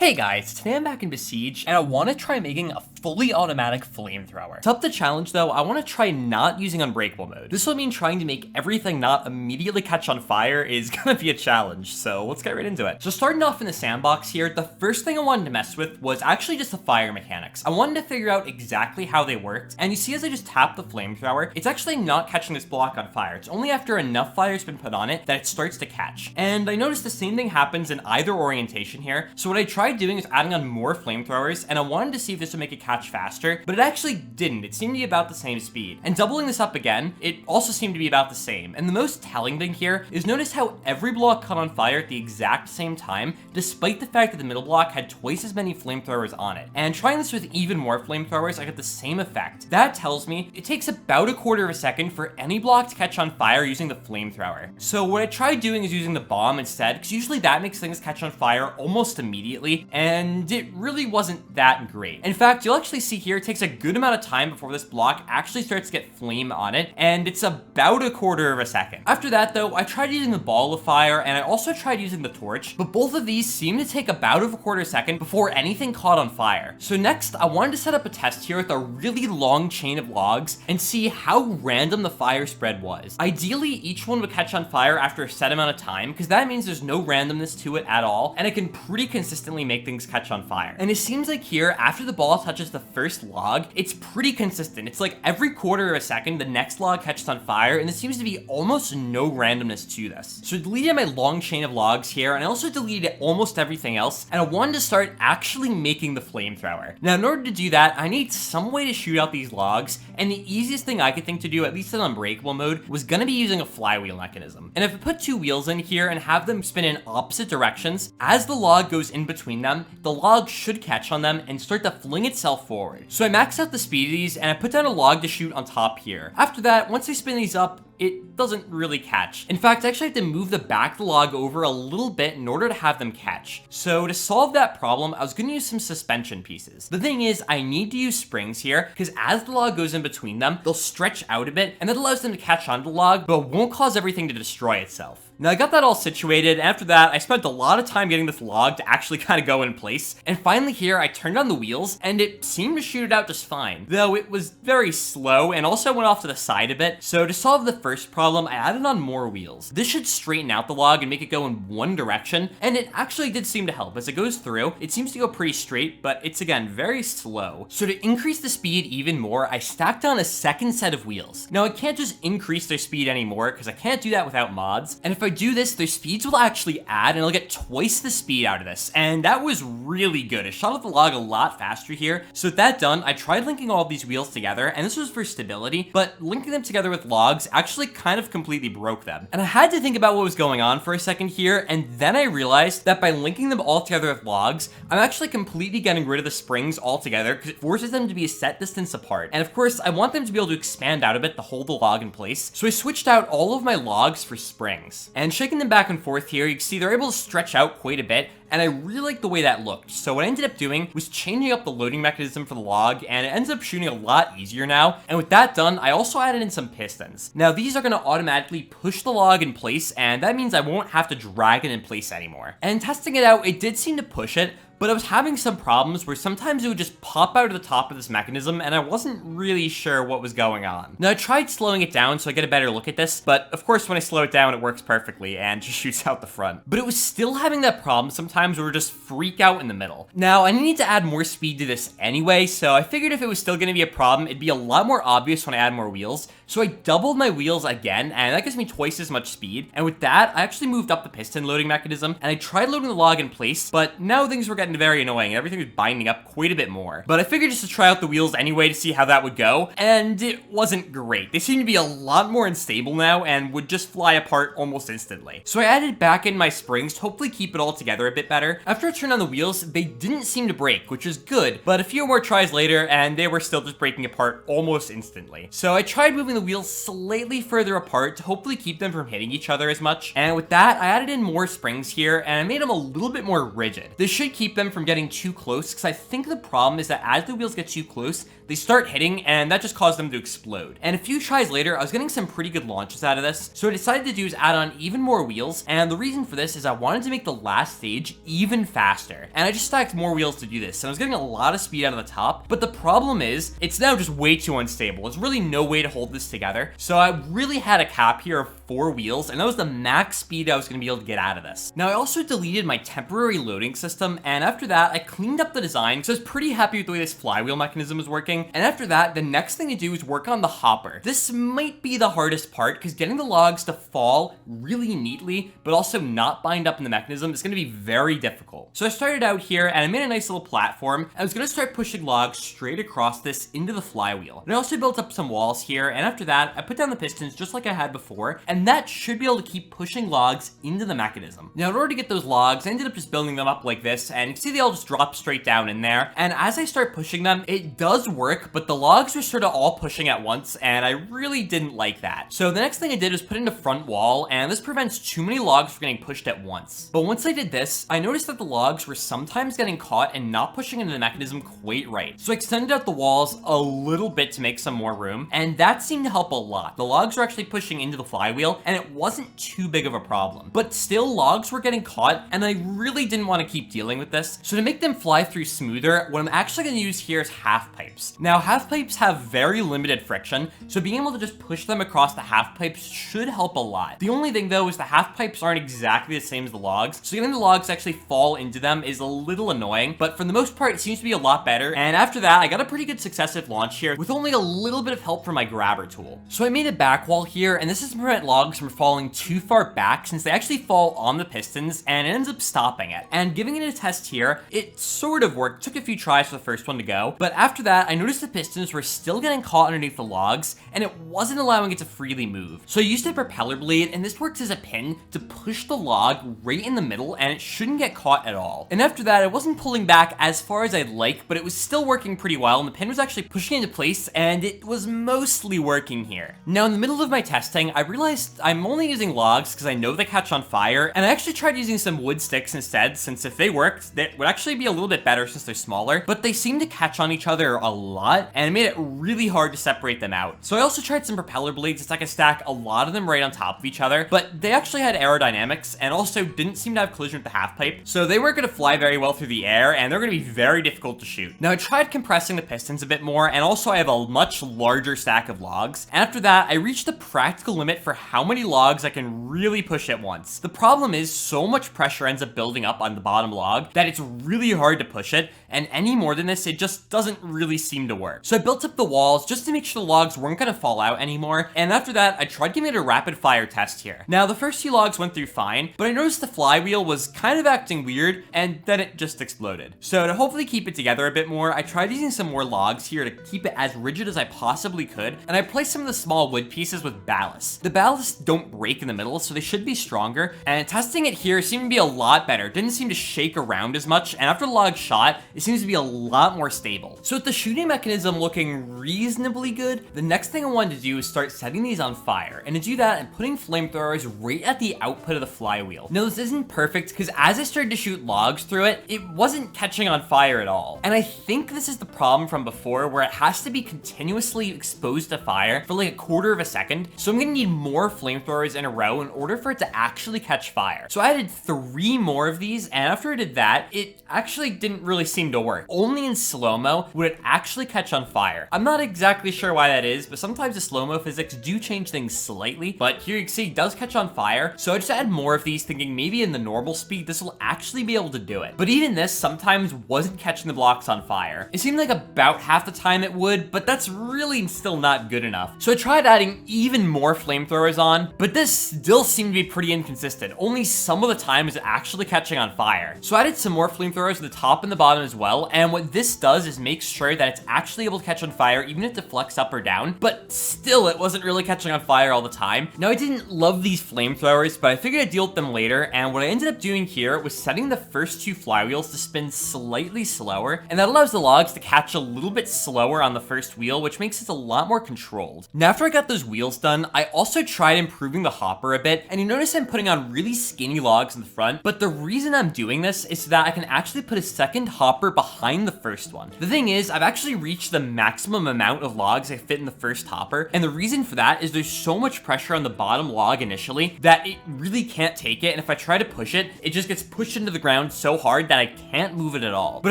Hey guys, today I'm back in Besiege, and I want to try making a fully automatic flamethrower. To up the challenge though, I want to try not using unbreakable mode. This will mean trying to make everything not immediately catch on fire is gonna be a challenge, so let's get right into it. So starting off in the sandbox here, the first thing I wanted to mess with was actually just the fire mechanics. I wanted to figure out exactly how they worked, and you see as I just tap the flamethrower, it's actually not catching this block on fire. It's only after enough fire's been put on it that it starts to catch. And I noticed the same thing happens in either orientation here, so what I tried doing is adding on more flamethrowers, and I wanted to see if this would make it catch faster, but it actually didn't. It seemed to be about the same speed. And doubling this up again, it also seemed to be about the same. And the most telling thing here is notice how every block caught on fire at the exact same time, despite the fact that the middle block had twice as many flamethrowers on it. And trying this with even more flamethrowers, I got the same effect. That tells me it takes about a quarter of a second for any block to catch on fire using the flamethrower. So what I tried doing is using the bomb instead, because usually that makes things catch on fire almost immediately, and it really wasn't that great. In fact, you'll actually see here it takes a good amount of time before this block actually starts to get flame on it, and it's about a quarter of a second. After that though, I tried using the ball of fire, and I also tried using the torch, but both of these seem to take about a quarter second before anything caught on fire. So next, I wanted to set up a test here with a really long chain of logs and see how random the fire spread was. Ideally, each one would catch on fire after a set amount of time, because that means there's no randomness to it at all, and it can pretty consistently make things catch on fire. And it seems like here, after the ball touches the first log, it's pretty consistent. It's like every quarter of a second, the next log catches on fire, and there seems to be almost no randomness to this. So I deleted my long chain of logs here, and I also deleted almost everything else, and I wanted to start actually making the flamethrower. Now, in order to do that, I need some way to shoot out these logs, and the easiest thing I could think to do, at least in unbreakable mode, was gonna be using a flywheel mechanism. And if I put two wheels in here and have them spin in opposite directions, as the log goes in between them, the log should catch on them and start to fling itself forward. So I maxed out the speed of these, and I put down a log to shoot on top here. After that, once I spin these up, it doesn't really catch. In fact, I actually have to move the back of the log over a little bit in order to have them catch. So to solve that problem, I was gonna use some suspension pieces. The thing is, I need to use springs here, because as the log goes in between them, they'll stretch out a bit, and that allows them to catch onto the log, but won't cause everything to destroy itself. Now I got that all situated, and after that, I spent a lot of time getting this log to actually kind of go in place, and finally here, I turned on the wheels, and it seemed to shoot it out just fine, though it was very slow, and also went off to the side a bit. So to solve the first problem, I added on more wheels. This should straighten out the log and make it go in one direction, and it actually did seem to help. As it goes through, it seems to go pretty straight, but it's again very slow. So to increase the speed even more, I stacked on a second set of wheels. Now I can't just increase their speed anymore, because I can't do that without mods, and if I do this, their speeds will actually add, and I'll get twice the speed out of this, and that was really good. It shot up the log a lot faster here. So with that done, I tried linking all of these wheels together, and this was for stability, but linking them together with logs actually kind of completely broke them. And I had to think about what was going on for a second here, and then I realized that by linking them all together with logs, I'm actually completely getting rid of the springs altogether, because it forces them to be a set distance apart. And of course, I want them to be able to expand out a bit to hold the log in place, so I switched out all of my logs for springs. And shaking them back and forth here, you can see they're able to stretch out quite a bit, and I really like the way that looked. So what I ended up doing was changing up the loading mechanism for the log, and it ends up shooting a lot easier now. And with that done, I also added in some pistons. Now these are going to automatically push the log in place, and that means I won't have to drag it in place anymore. And testing it out, it did seem to push it, but I was having some problems where sometimes it would just pop out of the top of this mechanism, and I wasn't really sure what was going on. Now I tried slowing it down so I get a better look at this, but of course when I slow it down it works perfectly and just shoots out the front. But it was still having that problem sometimes where it would just freak out in the middle. Now I need to add more speed to this anyway, so I figured if it was still going to be a problem, it'd be a lot more obvious when I add more wheels. So I doubled my wheels again, and that gives me twice as much speed. And with that, I actually moved up the piston loading mechanism, and I tried loading the log in place, but now things were getting very annoying. Everything was binding up quite a bit more. But I figured just to try out the wheels anyway to see how that would go, and it wasn't great. They seem to be a lot more unstable now, and would just fly apart almost instantly. So I added back in my springs to hopefully keep it all together a bit better. After I turned on the wheels, they didn't seem to break, which is good, but a few more tries later, and they were still just breaking apart almost instantly. So I tried moving the wheels slightly further apart to hopefully keep them from hitting each other as much. And with that, I added in more springs here, and I made them a little bit more rigid. This should keep them from getting too close, because I think the problem is that as the wheels get too close, they start hitting, and that just caused them to explode. And a few tries later, I was getting some pretty good launches out of this, so what I decided to do is add on even more wheels, and the reason for this is I wanted to make the last stage even faster. And I just stacked more wheels to do this, and I was getting a lot of speed out of the top, but the problem is, it's now just way too unstable. There's really no way to hold this together, so I really had a cap here of 4 wheels, and that was the max speed I was going to be able to get out of this. Now, I also deleted my temporary loading system, and after that, I cleaned up the design, because I was pretty happy with the way this flywheel mechanism was working, and after that, the next thing to do is work on the hopper. This might be the hardest part, because getting the logs to fall really neatly, but also not bind up in the mechanism is going to be very difficult. So I started out here, and I made a nice little platform. I was going to start pushing logs straight across this into the flywheel. And I also built up some walls here, and after that, I put down the pistons just like I had before, and that should be able to keep pushing logs into the mechanism. Now, in order to get those logs, I ended up just building them up like this, and you can see they all just drop straight down in there. And as I start pushing them, it does work, but the logs were sort of all pushing at once, and I really didn't like that. So the next thing I did was put in a front wall, and this prevents too many logs from getting pushed at once. But once I did this, I noticed that the logs were sometimes getting caught and not pushing into the mechanism quite right. So I extended out the walls a little bit to make some more room, and that seemed to help a lot. The logs were actually pushing into the flywheel, and it wasn't too big of a problem. But still, logs were getting caught, and I really didn't want to keep dealing with this. So to make them fly through smoother, what I'm actually going to use here is half pipes. Now, half pipes have very limited friction, so being able to just push them across the half pipes should help a lot. The only thing, though, is the half pipes aren't exactly the same as the logs, so getting the logs to actually fall into them is a little annoying, but for the most part, it seems to be a lot better. And after that, I got a pretty good successive launch here with only a little bit of help from my grabber tool. So I made a back wall here, and this is to prevent logs from falling too far back, since they actually fall on the pistons, and it ends up stopping it. And giving it a test here, it sort of worked. Took a few tries for the first one to go, but after that, I noticed the pistons were still getting caught underneath the logs, and it wasn't allowing it to freely move. So I used a propeller blade, and this works as a pin to push the log right in the middle, and it shouldn't get caught at all. And after that, I wasn't pulling back as far as I'd like, but it was still working pretty well, and the pin was actually pushing into place, and it was mostly working here. Now, in the middle of my testing, I realized I'm only using logs because I know they catch on fire, and I actually tried using some wood sticks instead, since if they worked, that would actually be a little bit better since they're smaller, but they seem to catch on each other a lot, and it made it really hard to separate them out. So I also tried some propeller blades so I could stack a lot of them right on top of each other, but they actually had aerodynamics, and also didn't seem to have collision with the half pipe, so they weren't going to fly very well through the air, and they're going to be very difficult to shoot. Now, I tried compressing the pistons a bit more, and also I have a much larger stack of logs. After that, I reached the practical limit for how many logs I can really push at once. The problem is so much pressure ends up building up on the bottom log that it's really hard to push it, and any more than this, it just doesn't really seem to work. So I built up the walls just to make sure the logs weren't going to fall out anymore, and after that, I tried giving it a rapid fire test here. Now, the first few logs went through fine, but I noticed the flywheel was kind of acting weird, and then it just exploded. So to hopefully keep it together a bit more, I tried using some more logs here to keep it as rigid as I possibly could, and I placed some of the small wood pieces with ballast. The ballasts don't break in the middle, so they should be stronger, and testing it here seemed to be a lot better. It didn't seem to shake around as much, and after the log shot, it seems to be a lot more stable. So with the shooting mechanism looking reasonably good, the next thing I wanted to do is start setting these on fire, and to do that, I'm putting flamethrowers right at the output of the flywheel. Now, this isn't perfect, because as I started to shoot logs through it, it wasn't catching on fire at all. And I think this is the problem from before, where it has to be continuously exposed to fire for like a quarter of a second, so I'm gonna need more flamethrowers in a row in order for it to actually catch fire. So I added 3 more of these, and after I did that, it actually didn't really seem to work. Only in slow-mo would it actually catch on fire. I'm not exactly sure why that is, but sometimes the slow-mo physics do change things slightly, but here you can see it does catch on fire, so I just added more of these, thinking maybe in the normal speed this will actually be able to do it. But even this sometimes wasn't catching the blocks on fire. It seemed like about half the time it would, but that's really still not good enough. So I tried adding even more flamethrowers on, but this still seemed to be pretty inconsistent. Only some of the time is it actually catching on fire. So I added some more flamethrowers at the top and the bottom as well, and what this does is make sure that it's actually able to catch on fire even if it deflects up or down, but still it wasn't really catching on fire all the time. Now, I didn't love these flamethrowers, but I figured I'd deal with them later, and what I ended up doing here was setting the first 2 flywheels to spin slightly slower, and that allows the logs to catch a little bit slower on the first wheel, which makes it a lot more controlled. Now, after I got those wheels done, I also tried tried improving the hopper a bit, and you notice I'm putting on really skinny logs in the front, but the reason I'm doing this is so that I can actually put a second hopper behind the first one. The thing is, I've actually reached the maximum amount of logs I fit in the first hopper, and the reason for that is there's so much pressure on the bottom log initially that it really can't take it, and if I try to push it, it just gets pushed into the ground so hard that I can't move it at all. But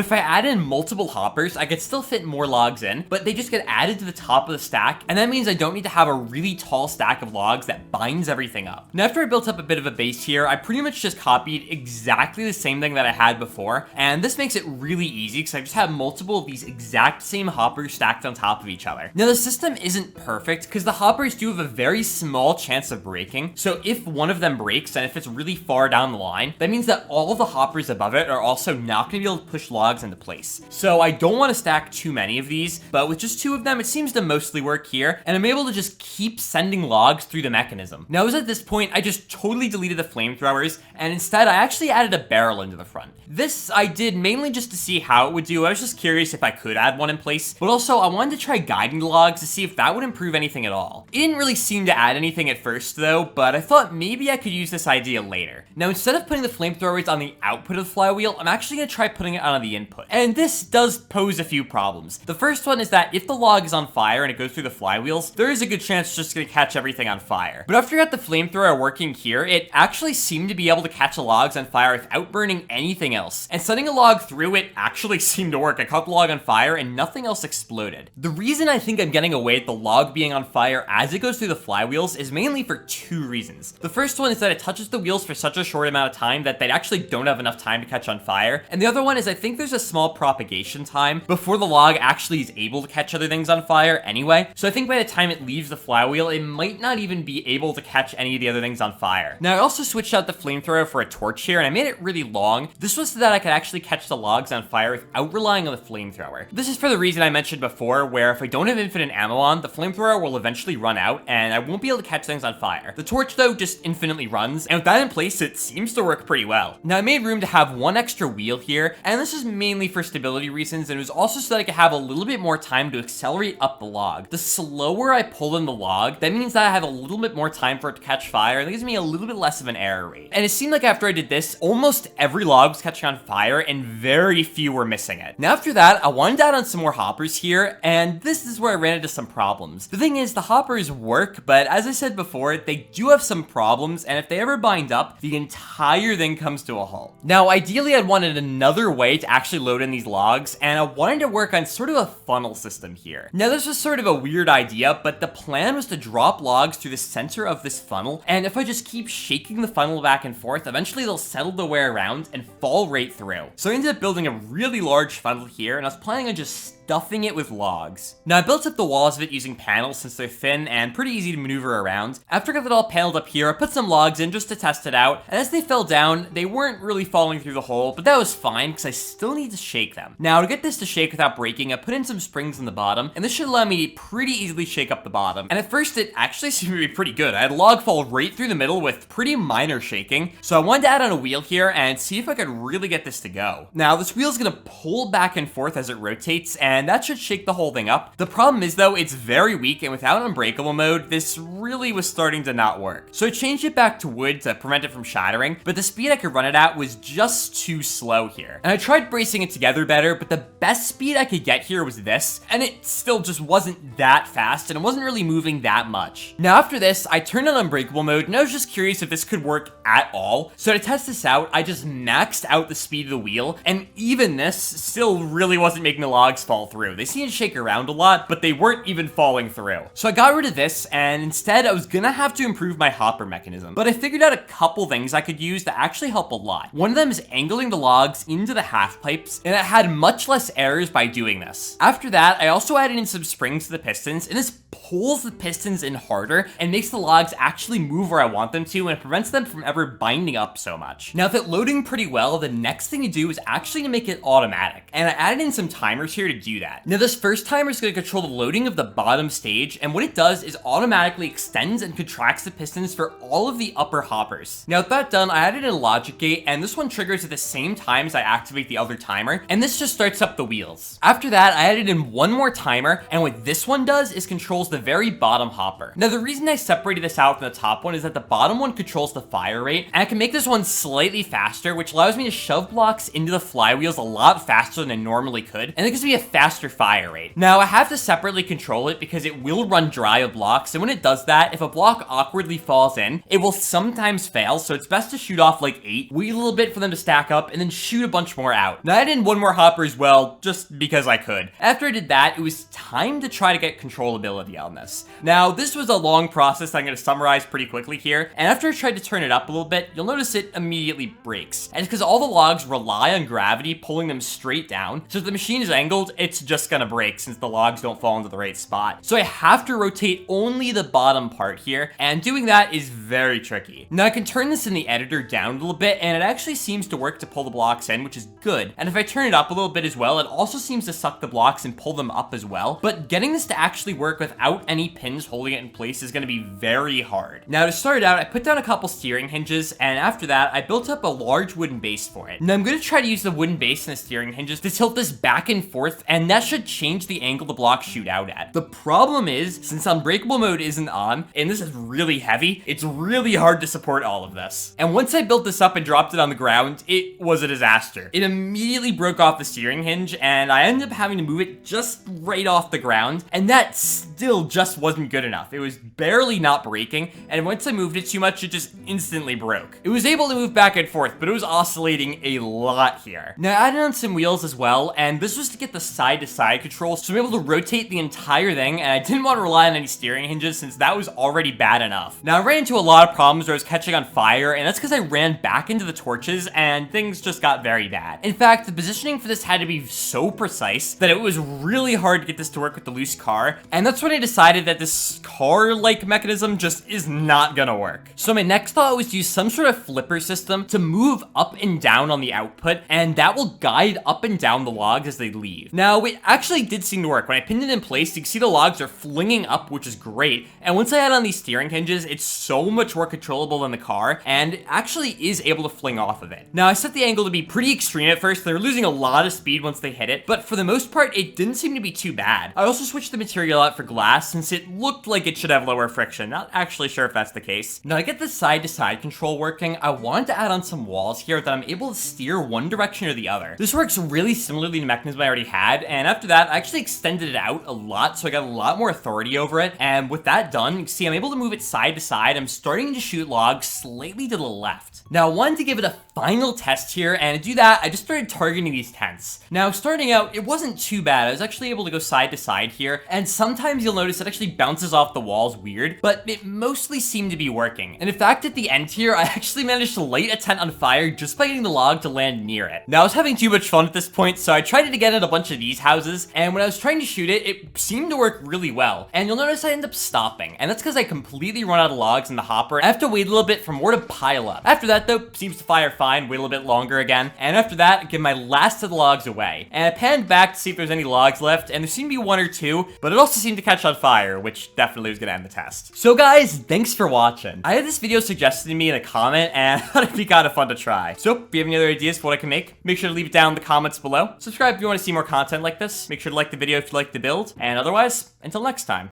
if I add in multiple hoppers, I could still fit more logs in, but they just get added to the top of the stack, and that means I don't need to have a really tall stack of logs that binds everything up. Now, after I built up a bit of a base here, I pretty much just copied exactly the same thing that I had before, and this makes it really easy because I just have multiple of these exact same hoppers stacked on top of each other. Now, the system isn't perfect because the hoppers do have a very small chance of breaking, so if one of them breaks, and if it's really far down the line, that means that all of the hoppers above it are also not going to be able to push logs into place. So I don't want to stack too many of these, but with just 2 of them, it seems to mostly work here, and I'm able to just keep sending logs through the mechanism. Now, as at this point, I just totally deleted the flamethrowers, and instead I actually added a barrel into the front. This I did mainly just to see how it would do. I was just curious if I could add one in place, but also I wanted to try guiding the logs to see if that would improve anything at all. It didn't really seem to add anything at first though, but I thought maybe I could use this idea later. Now, instead of putting the flamethrowers on the output of the flywheel, I'm actually going to try putting it on the input. And this does pose a few problems. The first one is that if the log is on fire and it goes through the flywheels, there is a good chance it's just going to catch everything on fire. But after I got the flamethrower working here, it actually seemed to be able to catch the logs on fire without burning anything else. And setting a log through it actually seemed to work. I caught the log on fire and nothing else exploded. The reason I think I'm getting away with the log being on fire as it goes through the flywheels is mainly for 2 reasons. The first one is that it touches the wheels for such a short amount of time that they actually don't have enough time to catch on fire. And the other one is I think there's a small propagation time before the log actually is able to catch other things on fire anyway. So I think by the time it leaves the flywheel, it might not even be able to catch any of the other things on fire. Now, I also switched out the flamethrower for a torch here, and I made it really long. This was so that I could actually catch the logs on fire without relying on the flamethrower. This is for the reason I mentioned before, where if I don't have infinite ammo on, the flamethrower will eventually run out, and I won't be able to catch things on fire. The torch, though, just infinitely runs, and with that in place, it seems to work pretty well. Now, I made room to have 1 extra wheel here, and this is mainly for stability reasons, and it was also so that I could have a little bit more time to accelerate up the log. The slower I pull in the log, that means that I have a little bit more time for it to catch fire, and it gives me a little bit less of an error rate. And it seemed like after I did this, almost every log was catching on fire, and very few were missing it. Now, after that, I wanted to add on some more hoppers here, and this is where I ran into some problems. The thing is, the hoppers work, but as I said before, they do have some problems, and if they ever bind up, the entire thing comes to a halt. Now, ideally, I'd wanted another way to actually load in these logs, and I wanted to work on sort of a funnel system here. Now, this was sort of a weird idea, but the plan was to drop logs through the center of this funnel, and if I just keep shaking the funnel back and forth, eventually they'll settle their way around and fall right through. So I ended up building a really large funnel here, and I was planning on just stuffing it with logs. Now, I built up the walls of it using panels since they're thin and pretty easy to maneuver around. After I got it all paneled up here, I put some logs in just to test it out, and as they fell down, they weren't really falling through the hole, but that was fine because I still need to shake them. Now, to get this to shake without breaking, I put in some springs in the bottom, and this should allow me to pretty easily shake up the bottom. And at first, it actually seemed to be pretty good. I had a log fall right through the middle with pretty minor shaking, so I wanted to add on a wheel here and see if I could really get this to go. Now, this wheel is going to pull back and forth as it rotates, and that should shake the whole thing up. The problem is, though, it's very weak, and without unbreakable mode, this really was starting to not work. So I changed it back to wood to prevent it from shattering, but the speed I could run it at was just too slow here. And I tried bracing it together better, but the best speed I could get here was this, and it still just wasn't that fast, and it wasn't really moving that much. Now, after this, I turned on unbreakable mode, and I was just curious if this could work at all. So to test this out, I just maxed out the speed of the wheel, and even this still really wasn't making the logs fall through. They seemed to shake around a lot, but they weren't even falling through. So I got rid of this, and instead I was gonna have to improve my hopper mechanism. But I figured out a couple things I could use that actually help a lot. One of them is angling the logs into the half pipes, and it had much less errors by doing this. After that, I also added in some springs to the pistons, and this pulls the pistons in harder and makes the logs actually move where I want them to, and it prevents them from ever binding up so much. Now, with it loading pretty well, the next thing to do is actually to make it automatic, and I added in some timers here to do that. Now, this first timer is going to control the loading of the bottom stage, and what it does is automatically extends and contracts the pistons for all of the upper hoppers. Now, with that done, I added in a logic gate, and this one triggers at the same time as I activate the other timer, and this just starts up the wheels. After that, I added in one more timer, and what this one does is controls the very bottom hopper. Now, the reason I set separated this out from the top one is that the bottom one controls the fire rate, and I can make this one slightly faster, which allows me to shove blocks into the flywheels a lot faster than I normally could, and it gives me a faster fire rate. Now, I have to separately control it because it will run dry of blocks, and when it does that, if a block awkwardly falls in, it will sometimes fail, so it's best to shoot off like 8, wait a little bit for them to stack up, and then shoot a bunch more out. Now, I added in one more hopper as well, just because I could. After I did that, it was time to try to get controllability on this. Now, this was a long process I'm going to summarize pretty quickly here, and after I tried to turn it up a little bit, you'll notice it immediately breaks. And it's because all the logs rely on gravity pulling them straight down, so if the machine is angled, it's just gonna break since the logs don't fall into the right spot. So I have to rotate only the bottom part here, and doing that is very tricky. Now I can turn this in the editor down a little bit, and it actually seems to work to pull the blocks in, which is good. And if I turn it up a little bit as well, it also seems to suck the blocks and pull them up as well. But getting this to actually work without any pins holding it in place is gonna be very hard. Now to start out, I put down a couple steering hinges, and after that, I built up a large wooden base for it. Now I'm gonna try to use the wooden base and the steering hinges to tilt this back and forth, and that should change the angle the blocks shoot out at. The problem is, since unbreakable mode isn't on, and this is really heavy, it's really hard to support all of this. And once I built this up and dropped it on the ground, it was a disaster. It immediately broke off the steering hinge, and I ended up having to move it just right off the ground, and that still just wasn't good enough. It was barely not breaking, and once I moved it too much, it just instantly broke. It was able to move back and forth, but it was oscillating a lot here. Now I added on some wheels as well, and this was to get the side-to-side control, so I'm able to rotate the entire thing, and I didn't want to rely on any steering hinges since that was already bad enough. Now I ran into a lot of problems where I was catching on fire, and that's because I ran back into the torches, and things just got very bad. In fact, the positioning for this had to be so precise that it was really hard to get this to work with the loose car, and that's when I decided that this car-like mechanism just is not gonna work. So my next thought was to use some sort of flipper system to move up and down on the output, and that will guide up and down the logs as they leave. Now, it actually did seem to work. When I pinned it in place, you can see the logs are flinging up, which is great, and once I add on these steering hinges, it's so much more controllable than the car, and it actually is able to fling off of it. Now, I set the angle to be pretty extreme at first. They were losing a lot of speed once they hit it, but for the most part, it didn't seem to be too bad. I also switched the material out for glass since it looked like it should have lower friction. Not actually sure if that's the case. Now, to get the side-to-side control working, I wanted to add on some walls here that I'm able to steer one direction or the other. This works really similarly to the mechanism I already had, and after that, I actually extended it out a lot, so I got a lot more authority over it, and with that done, you can see I'm able to move it side to side. I'm starting to shoot logs slightly to the left. Now, I wanted to give it a final test here, and to do that, I just started targeting these tents. Now, starting out, it wasn't too bad. I was actually able to go side to side here, and sometimes you'll notice it actually bounces off the walls weird, but it mostly seemed to be working. And in fact, at the end here, I actually managed to light a tent on fire just by getting the log to land near it. Now, I was having too much fun at this point, so I tried it again at a bunch of these houses, and when I was trying to shoot it, it seemed to work really well. And you'll notice I end up stopping, and that's because I completely run out of logs in the hopper. I have to wait a little bit for more to pile up. After that, though, seems to fire fine, wait a little bit longer again, and after that, give my last of the logs away. And I panned back to see if there's any logs left, and there seemed to be one or two, but it also seemed to catch on fire, which definitely was gonna end the test. So guys, thanks for watching. I had this video suggested to me in a comment, and I thought it'd be kind of fun to try. So if you have any other ideas for what I can make sure to leave it down in the comments below. Subscribe if you want to see more content like this. Make sure to like the video if you like the build, and otherwise, until next time.